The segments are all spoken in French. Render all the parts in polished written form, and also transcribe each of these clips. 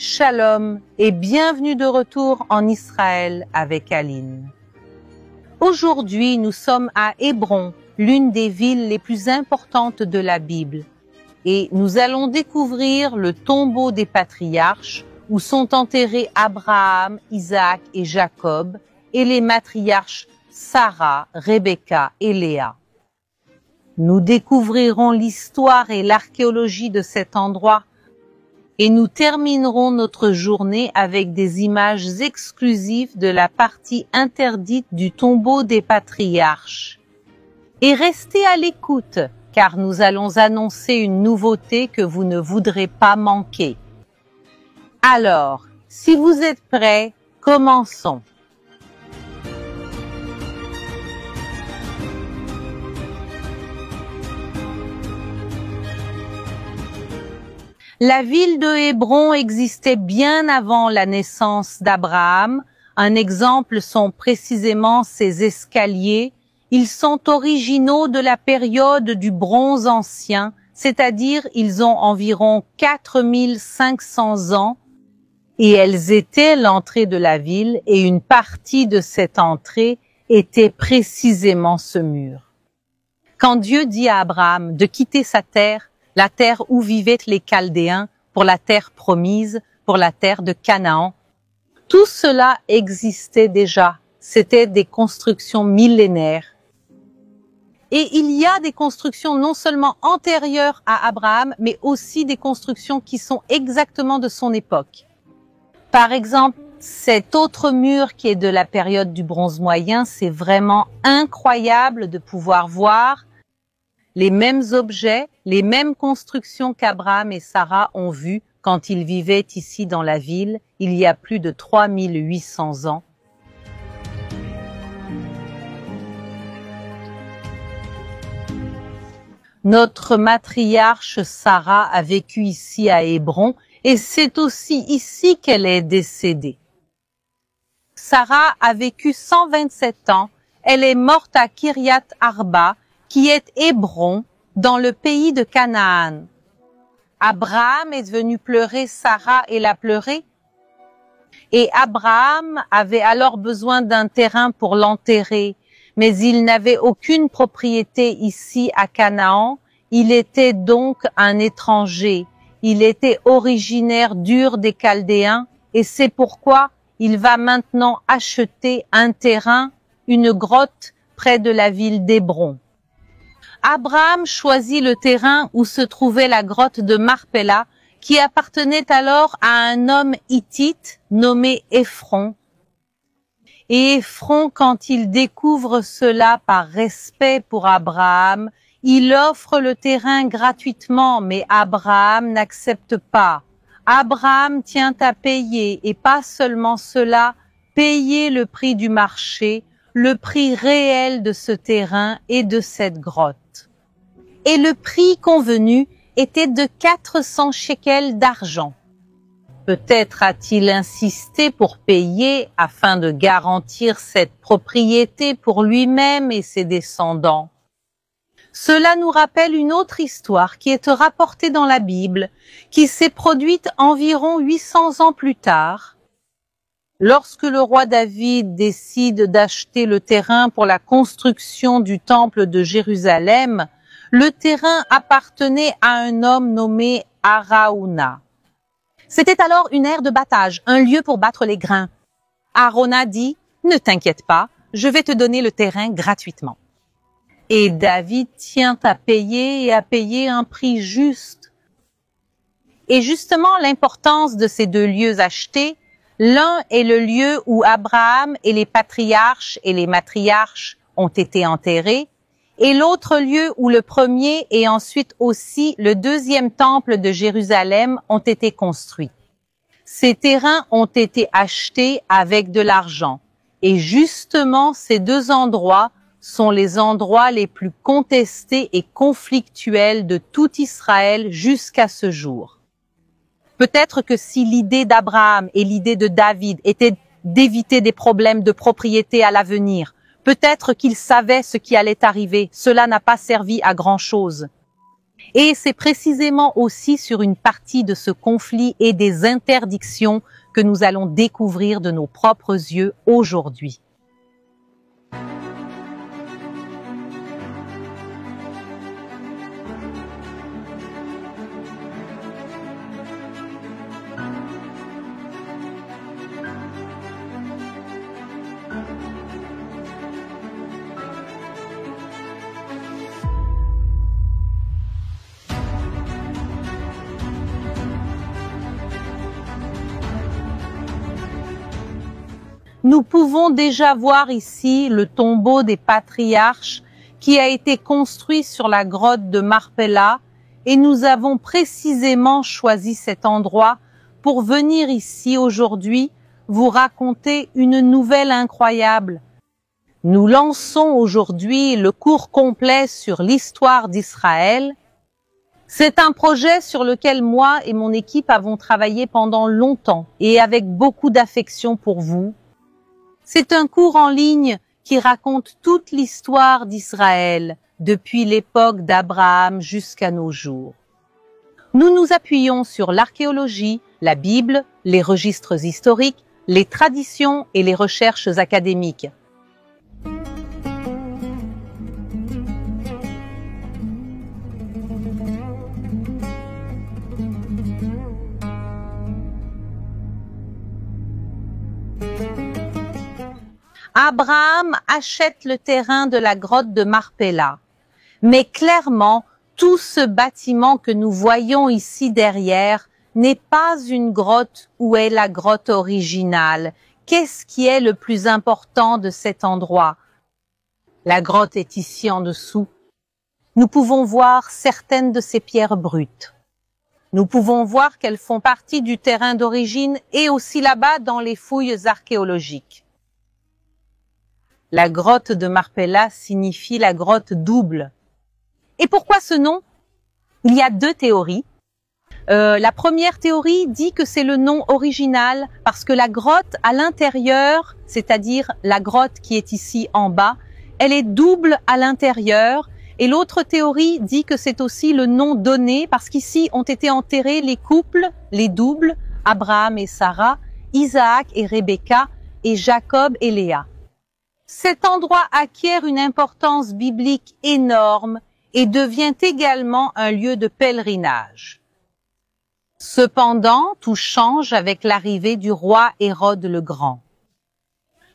Shalom et bienvenue de retour en Israël avec Aline. Aujourd'hui, nous sommes à Hébron, l'une des villes les plus importantes de la Bible. Et nous allons découvrir le tombeau des patriarches où sont enterrés Abraham, Isaac et Jacob et les matriarches Sarah, Rebecca et Léa. Nous découvrirons l'histoire et l'archéologie de cet endroit et nous terminerons notre journée avec des images exclusives de la partie interdite du tombeau des patriarches. Et restez à l'écoute, car nous allons annoncer une nouveauté que vous ne voudrez pas manquer. Alors, si vous êtes prêts, commençons. La ville de Hébron existait bien avant la naissance d'Abraham. Un exemple sont précisément ses escaliers. Ils sont originaux de la période du Bronze ancien, c'est-à-dire ils ont environ 4500 ans et elles étaient l'entrée de la ville et une partie de cette entrée était précisément ce mur. Quand Dieu dit à Abraham de quitter sa terre, la terre où vivaient les Chaldéens, pour la terre promise, pour la terre de Canaan. Tout cela existait déjà. C'était des constructions millénaires. Et il y a des constructions non seulement antérieures à Abraham, mais aussi des constructions qui sont exactement de son époque. Par exemple, cet autre mur qui est de la période du Bronze moyen, c'est vraiment incroyable de pouvoir voir les mêmes objets, les mêmes constructions qu'Abraham et Sarah ont vues quand ils vivaient ici dans la ville, il y a plus de 3800 ans. Notre matriarche Sarah a vécu ici à Hébron et c'est aussi ici qu'elle est décédée. Sarah a vécu 127 ans, elle est morte à Kiryat Arba, qui est Hébron, dans le pays de Canaan. Abraham est venu pleurer Sarah et l'a pleuré. Et Abraham avait alors besoin d'un terrain pour l'enterrer, mais il n'avait aucune propriété ici à Canaan. Il était donc un étranger. Il était originaire d'Ur des Chaldéens et c'est pourquoi il va maintenant acheter un terrain, une grotte près de la ville d'Hébron. Abraham choisit le terrain où se trouvait la grotte de Marpella, qui appartenait alors à un homme hittite nommé Ephron. Et Ephron, quand il découvre cela par respect pour Abraham, il offre le terrain gratuitement, mais Abraham n'accepte pas. Abraham tient à payer, et pas seulement cela, payer le prix du marché, le prix réel de ce terrain et de cette grotte. Et le prix convenu était de 400 shekels d'argent. Peut-être a-t-il insisté pour payer afin de garantir cette propriété pour lui-même et ses descendants. Cela nous rappelle une autre histoire qui est rapportée dans la Bible, qui s'est produite environ 800 ans plus tard. Lorsque le roi David décide d'acheter le terrain pour la construction du temple de Jérusalem, le terrain appartenait à un homme nommé Araouna. C'était alors une aire de battage, un lieu pour battre les grains. Araouna dit « Ne t'inquiète pas, je vais te donner le terrain gratuitement. » Et David tient à payer et à payer un prix juste. Et justement, l'importance de ces deux lieux achetés, l'un est le lieu où Abraham et les patriarches et les matriarches ont été enterrés, et l'autre lieu où le premier et ensuite aussi le deuxième temple de Jérusalem ont été construits. Ces terrains ont été achetés avec de l'argent, et justement ces deux endroits sont les endroits les plus contestés et conflictuels de tout Israël jusqu'à ce jour. Peut-être que si l'idée d'Abraham et l'idée de David étaient d'éviter des problèmes de propriété à l'avenir, peut-être qu'ils savaient ce qui allait arriver, cela n'a pas servi à grand-chose. Et c'est précisément aussi sur une partie de ce conflit et des interdictions que nous allons découvrir de nos propres yeux aujourd'hui. Nous pouvons déjà voir ici le tombeau des patriarches qui a été construit sur la grotte de Marpella et nous avons précisément choisi cet endroit pour venir ici aujourd'hui vous raconter une nouvelle incroyable. Nous lançons aujourd'hui le cours complet sur l'histoire d'Israël. C'est un projet sur lequel moi et mon équipe avons travaillé pendant longtemps et avec beaucoup d'affection pour vous. C'est un cours en ligne qui raconte toute l'histoire d'Israël, depuis l'époque d'Abraham jusqu'à nos jours. Nous nous appuyons sur l'archéologie, la Bible, les registres historiques, les traditions et les recherches académiques. Abraham achète le terrain de la grotte de Marpella. Mais clairement, tout ce bâtiment que nous voyons ici derrière n'est pas une grotte où est la grotte originale. Qu'est-ce qui est le plus important de cet endroit? La grotte est ici en dessous. Nous pouvons voir certaines de ces pierres brutes. Nous pouvons voir qu'elles font partie du terrain d'origine et aussi là-bas dans les fouilles archéologiques. La grotte de Marpella signifie la grotte double. Et pourquoi ce nom? Il y a deux théories. La première théorie dit que c'est le nom original parce que la grotte à l'intérieur, c'est-à-dire la grotte qui est ici en bas, elle est double à l'intérieur. Et l'autre théorie dit que c'est aussi le nom donné parce qu'ici ont été enterrés les couples, les doubles, Abraham et Sarah, Isaac et Rebecca et Jacob et Léa. Cet endroit acquiert une importance biblique énorme et devient également un lieu de pèlerinage. Cependant, tout change avec l'arrivée du roi Hérode le Grand.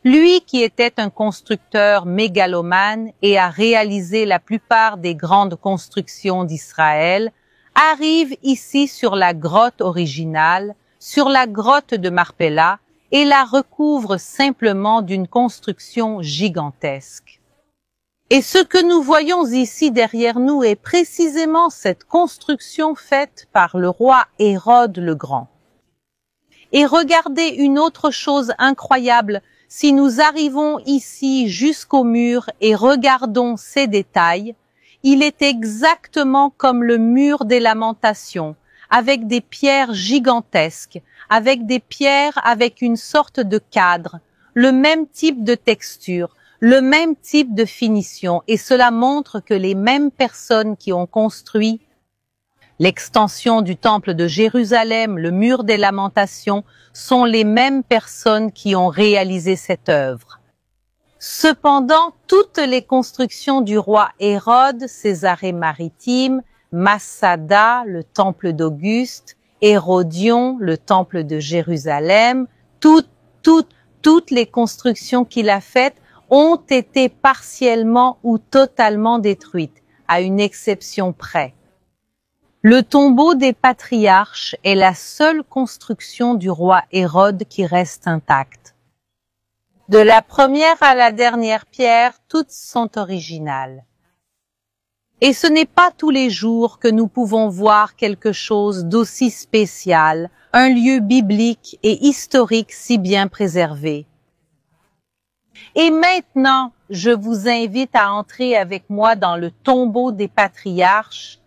Lui qui était un constructeur mégalomane et a réalisé la plupart des grandes constructions d'Israël, arrive ici sur la grotte originale, sur la grotte de Marpella, et la recouvre simplement d'une construction gigantesque. Et ce que nous voyons ici derrière nous est précisément cette construction faite par le roi Hérode le Grand. Et regardez une autre chose incroyable, si nous arrivons ici jusqu'au mur et regardons ces détails, il est exactement comme le mur des Lamentations, avec des pierres gigantesques, avec des pierres avec une sorte de cadre, le même type de texture, le même type de finition, et cela montre que les mêmes personnes qui ont construit l'extension du temple de Jérusalem, le mur des Lamentations, sont les mêmes personnes qui ont réalisé cette œuvre. Cependant, toutes les constructions du roi Hérode, Césarée maritime, Massada, le temple d'Auguste, Hérodion, le temple de Jérusalem, toutes les constructions qu'il a faites ont été partiellement ou totalement détruites, à une exception près. Le tombeau des patriarches est la seule construction du roi Hérode qui reste intacte. De la première à la dernière pierre, toutes sont originales. Et ce n'est pas tous les jours que nous pouvons voir quelque chose d'aussi spécial, un lieu biblique et historique si bien préservé. Et maintenant, je vous invite à entrer avec moi dans le tombeau des patriarches.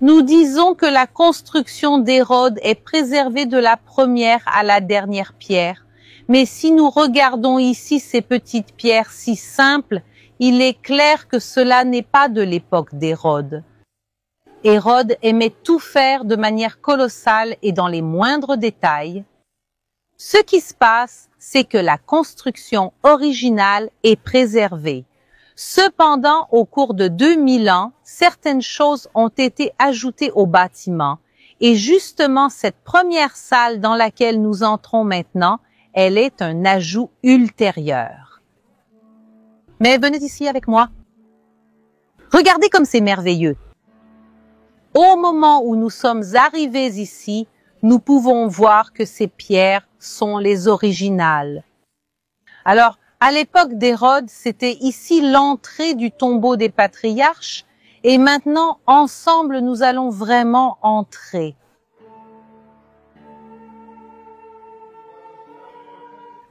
nous disons que la construction d'Hérode est préservée de la première à la dernière pierre. Mais si nous regardons ici ces petites pierres si simples, il est clair que cela n'est pas de l'époque d'Hérode. Hérode aimait tout faire de manière colossale et dans les moindres détails. Ce qui se passe, c'est que la construction originale est préservée. Cependant, au cours de 2000 ans, certaines choses ont été ajoutées au bâtiment. Et justement, cette première salle dans laquelle nous entrons maintenant, elle est un ajout ultérieur. Mais venez ici avec moi. Regardez comme c'est merveilleux. Au moment où nous sommes arrivés ici, nous pouvons voir que ces pierres sont les originales. Alors, à l'époque d'Hérode, c'était ici l'entrée du tombeau des patriarches, et maintenant, ensemble, nous allons vraiment entrer.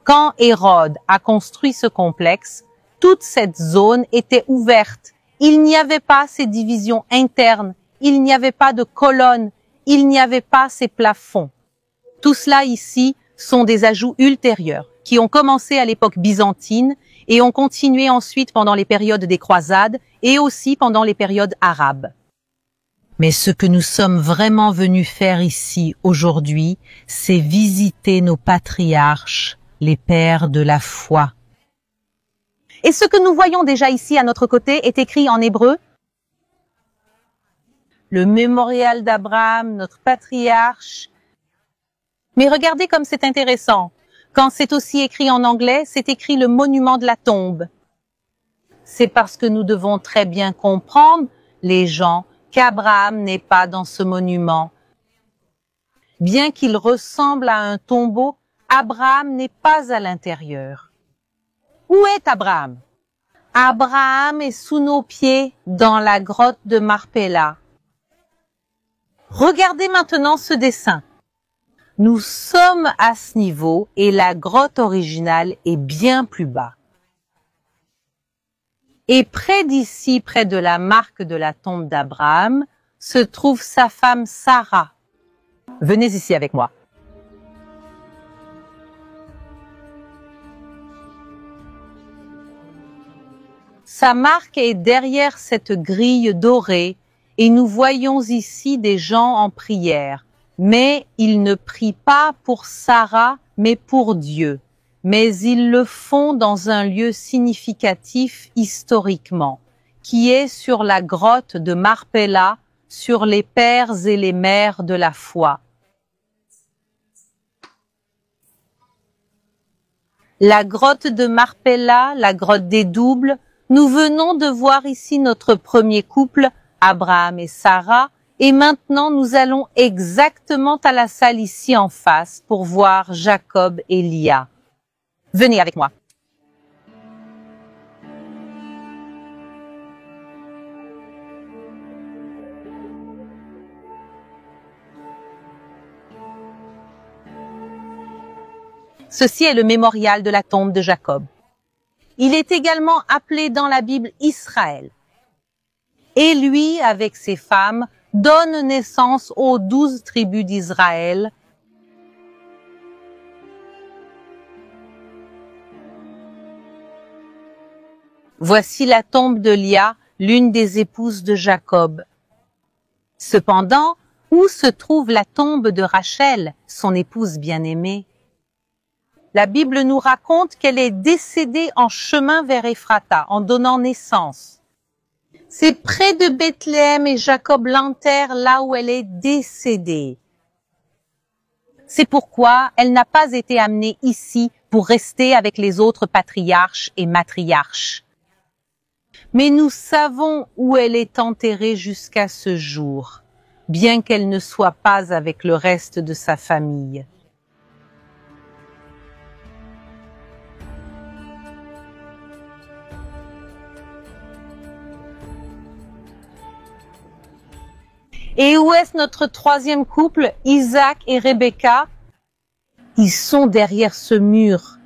Quand Hérode a construit ce complexe, toute cette zone était ouverte. Il n'y avait pas ces divisions internes, il n'y avait pas de colonnes, il n'y avait pas ces plafonds. Tout cela ici sont des ajouts ultérieurs qui ont commencé à l'époque byzantine et ont continué ensuite pendant les périodes des croisades et aussi pendant les périodes arabes. Mais ce que nous sommes vraiment venus faire ici aujourd'hui, c'est visiter nos patriarches, les pères de la foi. Et ce que nous voyons déjà ici à notre côté est écrit en hébreu. Le mémorial d'Abraham, notre patriarche. Mais regardez comme c'est intéressant. Quand c'est aussi écrit en anglais, c'est écrit le monument de la tombe. C'est parce que nous devons très bien comprendre, les gens, qu'Abraham n'est pas dans ce monument. Bien qu'il ressemble à un tombeau, Abraham n'est pas à l'intérieur. Où est Abraham? Abraham est sous nos pieds dans la grotte de Marpella. Regardez maintenant ce dessin. Nous sommes à ce niveau et la grotte originale est bien plus bas. Et près d'ici, près de la marque de la tombe d'Abraham, se trouve sa femme Sarah. Venez ici avec moi. Sa marque est derrière cette grille dorée et nous voyons ici des gens en prière. Mais ils ne prient pas pour Sarah, mais pour Dieu. Mais ils le font dans un lieu significatif historiquement, qui est sur la grotte de Marpella, sur les pères et les mères de la foi. La grotte de Marpella, la grotte des doubles, nous venons de voir ici notre premier couple, Abraham et Sarah, et maintenant nous allons exactement à la salle ici en face pour voir Jacob et Lia. Venez avec moi. Ceci est le mémorial de la tombe de Jacob. Il est également appelé dans la Bible Israël. Et lui, avec ses femmes, donne naissance aux 12 tribus d'Israël. Voici la tombe de Lia, l'une des épouses de Jacob. Cependant, où se trouve la tombe de Rachel, son épouse bien-aimée? La Bible nous raconte qu'elle est décédée en chemin vers Ephrata, en donnant naissance. C'est près de Bethléem et Jacob l'enterre là où elle est décédée. C'est pourquoi elle n'a pas été amenée ici pour rester avec les autres patriarches et matriarches. Mais nous savons où elle est enterrée jusqu'à ce jour, bien qu'elle ne soit pas avec le reste de sa famille. Et où est notre troisième couple, Isaac et Rebecca? Ils sont derrière ce mur.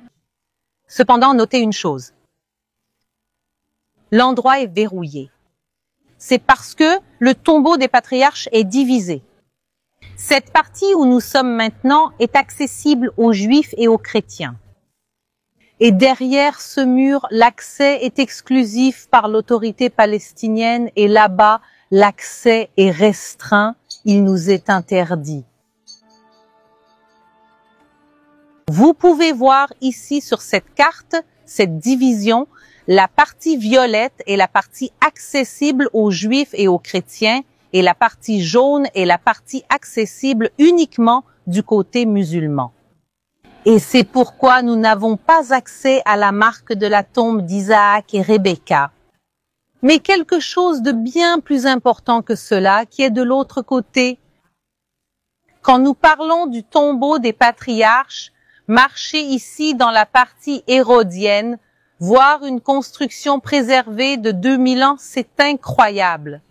Cependant, notez une chose. L'endroit est verrouillé. c'est parce que le tombeau des patriarches est divisé. Cette partie où nous sommes maintenant est accessible aux Juifs et aux chrétiens. Et derrière ce mur, l'accès est exclusif par l'autorité palestinienne et là-bas, l'accès est restreint, il nous est interdit. Vous pouvez voir ici sur cette carte, cette division, la partie violette est la partie accessible aux Juifs et aux chrétiens et la partie jaune est la partie accessible uniquement du côté musulman. Et c'est pourquoi nous n'avons pas accès à la marque de la tombe d'Isaac et Rebecca. Mais quelque chose de bien plus important que cela qui est de l'autre côté. Quand nous parlons du tombeau des patriarches, marcher ici dans la partie hérodienne, voir une construction préservée de 2000 ans, c'est incroyable.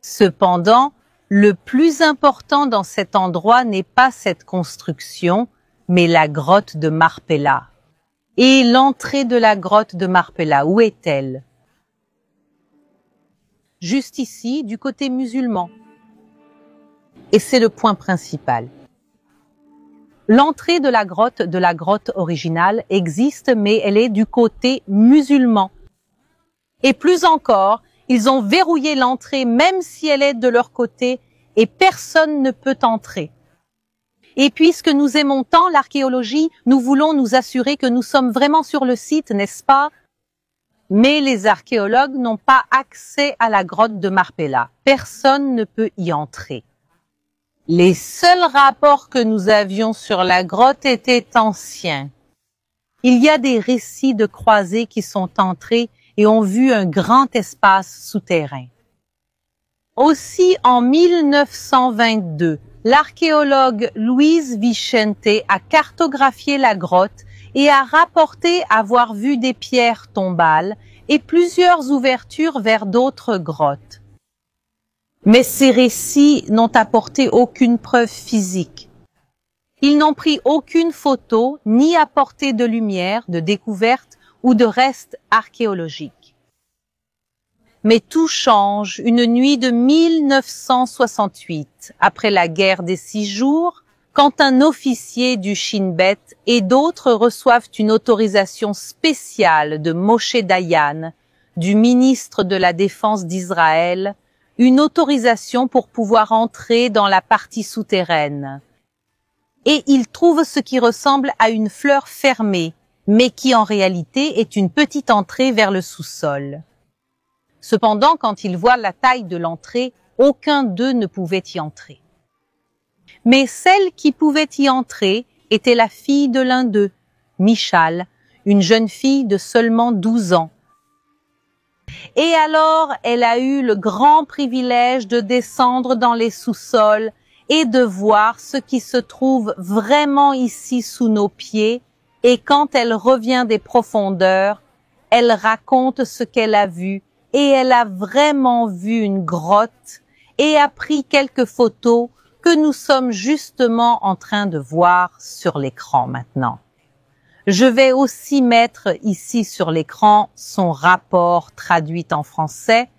Cependant, le plus important dans cet endroit n'est pas cette construction, mais la grotte de Marpella. Et l'entrée de la grotte de Marpella, où est-elle? Juste ici, du côté musulman. Et c'est le point principal. L'entrée de la grotte originale existe, mais elle est du côté musulman. Et plus encore, ils ont verrouillé l'entrée même si elle est de leur côté et personne ne peut entrer. Et puisque nous aimons tant l'archéologie, nous voulons nous assurer que nous sommes vraiment sur le site, n'est-ce pas? Mais les archéologues n'ont pas accès à la grotte de Marpella. Personne ne peut y entrer. Les seuls rapports que nous avions sur la grotte étaient anciens. Il y a des récits de croisés qui sont entrés et ont vu un grand espace souterrain. Aussi, en 1922, l'archéologue Luis Vicente a cartographié la grotte et a rapporté avoir vu des pierres tombales et plusieurs ouvertures vers d'autres grottes. Mais ces récits n'ont apporté aucune preuve physique. Ils n'ont pris aucune photo ni apporté de lumière, de découverte ou de restes archéologiques. Mais tout change une nuit de 1968, après la guerre des 6 jours, quand un officier du Shin Bet et d'autres reçoivent une autorisation spéciale de Moshe Dayan, du ministre de la Défense d'Israël, une autorisation pour pouvoir entrer dans la partie souterraine. Et ils trouvent ce qui ressemble à une fleur fermée, mais qui en réalité est une petite entrée vers le sous-sol. Cependant, quand ils voient la taille de l'entrée, aucun d'eux ne pouvait y entrer. Mais celle qui pouvait y entrer était la fille de l'un d'eux, Michal, une jeune fille de seulement 12 ans. Et alors, elle a eu le grand privilège de descendre dans les sous-sols et de voir ce qui se trouve vraiment ici sous nos pieds. Et quand elle revient des profondeurs, elle raconte ce qu'elle a vu. Et elle a vraiment vu une grotte et a pris quelques photos que nous sommes justement en train de voir sur l'écran maintenant. Je vais aussi mettre ici sur l'écran son rapport traduit en français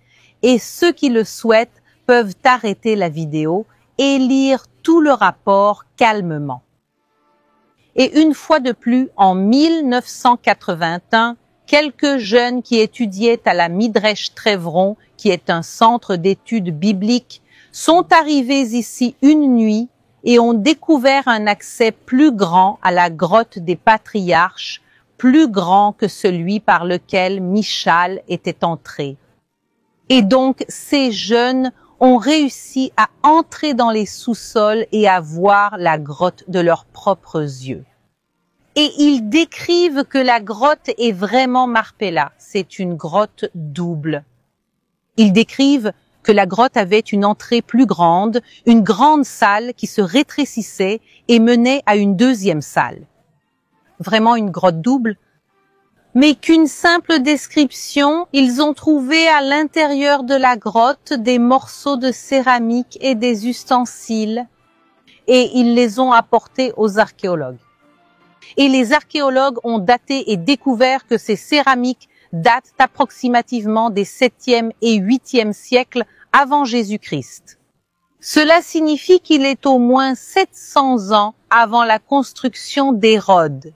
et ceux qui le souhaitent peuvent arrêter la vidéo et lire tout le rapport calmement. Et une fois de plus, en 1981, quelques jeunes qui étudiaient à la Midrash Trevron, qui est un centre d'études bibliques, sont arrivés ici une nuit et ont découvert un accès plus grand à la grotte des patriarches, plus grand que celui par lequel Michal était entré. Et donc, ces jeunes ont réussi à entrer dans les sous-sols et à voir la grotte de leurs propres yeux. Et ils décrivent que la grotte est vraiment Marpella. C'est une grotte double. Ils décrivent que la grotte avait une entrée plus grande, une grande salle qui se rétrécissait et menait à une deuxième salle. Vraiment une grotte double. Mais qu'une simple description, ils ont trouvé à l'intérieur de la grotte des morceaux de céramique et des ustensiles. Et ils les ont apportés aux archéologues. Et les archéologues ont daté et découvert que ces céramiques datent approximativement des 7e et 8e siècles avant Jésus-Christ. Cela signifie qu'il est au moins 700 ans avant la construction d'Hérode.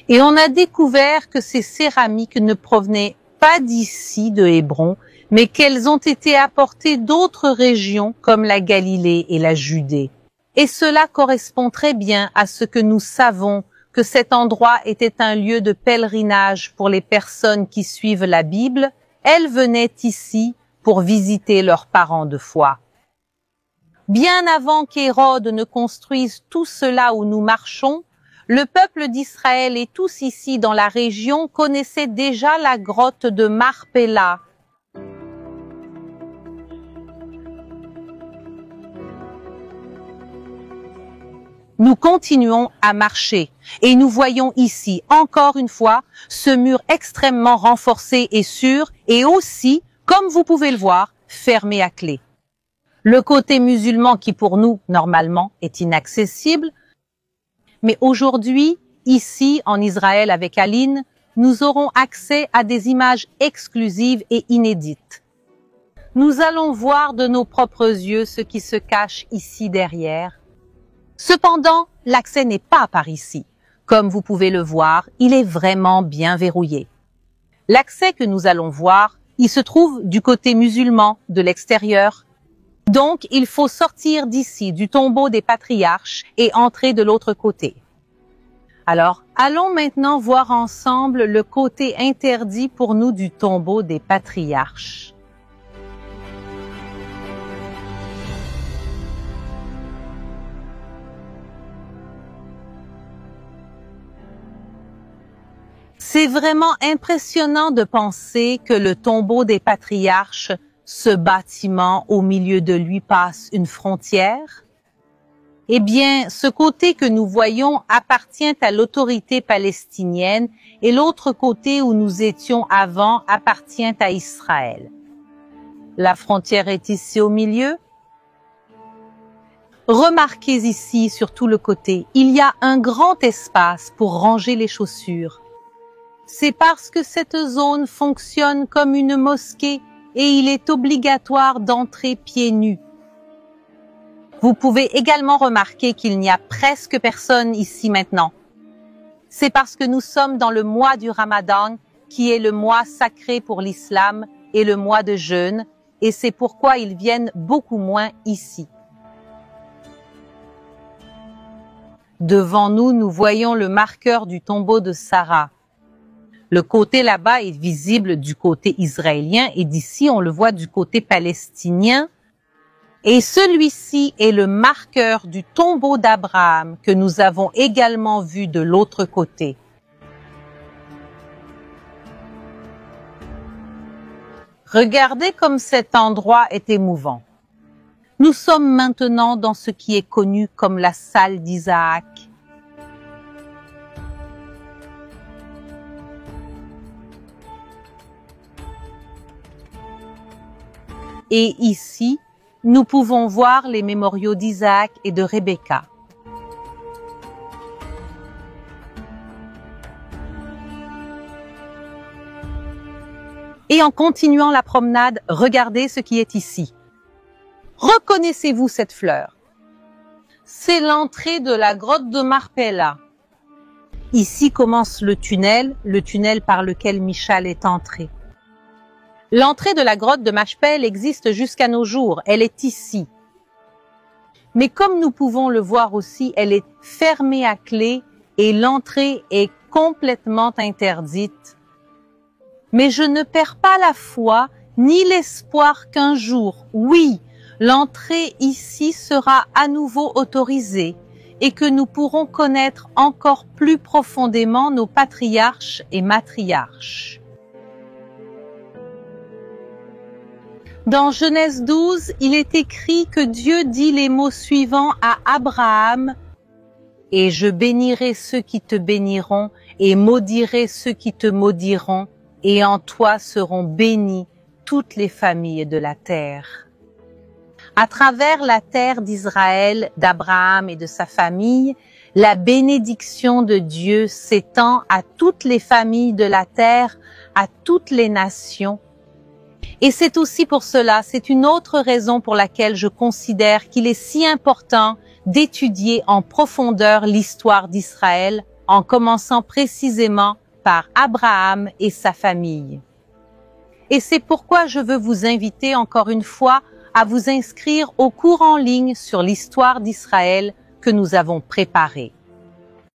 Et on a découvert que ces céramiques ne provenaient pas d'ici, de Hébron, mais qu'elles ont été apportées d'autres régions comme la Galilée et la Judée. Et cela correspond très bien à ce que nous savons que cet endroit était un lieu de pèlerinage pour les personnes qui suivent la Bible. Elles venaient ici pour visiter leurs parents de foi. Bien avant qu'Hérode ne construise tout cela où nous marchons, le peuple d'Israël et tous ici dans la région connaissaient déjà la grotte de Marpella. Nous continuons à marcher et nous voyons ici, encore une fois, ce mur extrêmement renforcé et sûr et aussi, comme vous pouvez le voir, fermé à clé. Le côté musulman qui pour nous, normalement, est inaccessible, mais aujourd'hui, ici, en Israël avec Aline, nous aurons accès à des images exclusives et inédites. Nous allons voir de nos propres yeux ce qui se cache ici derrière. Cependant, l'accès n'est pas par ici. Comme vous pouvez le voir, il est vraiment bien verrouillé. L'accès que nous allons voir, il se trouve du côté musulman de l'extérieur. Donc, il faut sortir d'ici, du tombeau des patriarches, et entrer de l'autre côté. Alors, allons maintenant voir ensemble le côté interdit pour nous du tombeau des patriarches. C'est vraiment impressionnant de penser que le tombeau des patriarches, ce bâtiment, au milieu de lui passe une frontière. Eh bien, ce côté que nous voyons appartient à l'autorité palestinienne et l'autre côté où nous étions avant appartient à Israël. La frontière est ici au milieu. Remarquez ici, sur tout le côté, il y a un grand espace pour ranger les chaussures. C'est parce que cette zone fonctionne comme une mosquée et il est obligatoire d'entrer pieds nus. Vous pouvez également remarquer qu'il n'y a presque personne ici maintenant. C'est parce que nous sommes dans le mois du Ramadan, qui est le mois sacré pour l'islam et le mois de jeûne, et c'est pourquoi ils viennent beaucoup moins ici. Devant nous, nous voyons le marqueur du tombeau de Sarah. Le côté là-bas est visible du côté israélien et d'ici on le voit du côté palestinien. Et celui-ci est le marqueur du tombeau d'Abraham que nous avons également vu de l'autre côté. Regardez comme cet endroit est émouvant. Nous sommes maintenant dans ce qui est connu comme la salle d'Isaac. Et ici, nous pouvons voir les mémoriaux d'Isaac et de Rebecca. Et en continuant la promenade, regardez ce qui est ici. Reconnaissez-vous cette fleur? C'est l'entrée de la grotte de Marpella. Ici commence le tunnel par lequel Michal est entré. L'entrée de la grotte de Machpel existe jusqu'à nos jours, elle est ici. Mais comme nous pouvons le voir aussi, elle est fermée à clé et l'entrée est complètement interdite. Mais je ne perds pas la foi ni l'espoir qu'un jour, oui, l'entrée ici sera à nouveau autorisée et que nous pourrons connaître encore plus profondément nos patriarches et matriarches. Dans Genèse 12, il est écrit que Dieu dit les mots suivants à Abraham « Et je bénirai ceux qui te béniront et maudirai ceux qui te maudiront, et en toi seront bénies toutes les familles de la terre. » À travers la terre d'Israël, d'Abraham et de sa famille, La bénédiction de Dieu s'étend à toutes les familles de la terre, à toutes les nations. Et c'est aussi pour cela, c'est une autre raison pour laquelle je considère qu'il est si important d'étudier en profondeur l'histoire d'Israël, en commençant précisément par Abraham et sa famille. Et c'est pourquoi je veux vous inviter encore une fois à vous inscrire au cours en ligne sur l'histoire d'Israël que nous avons préparé.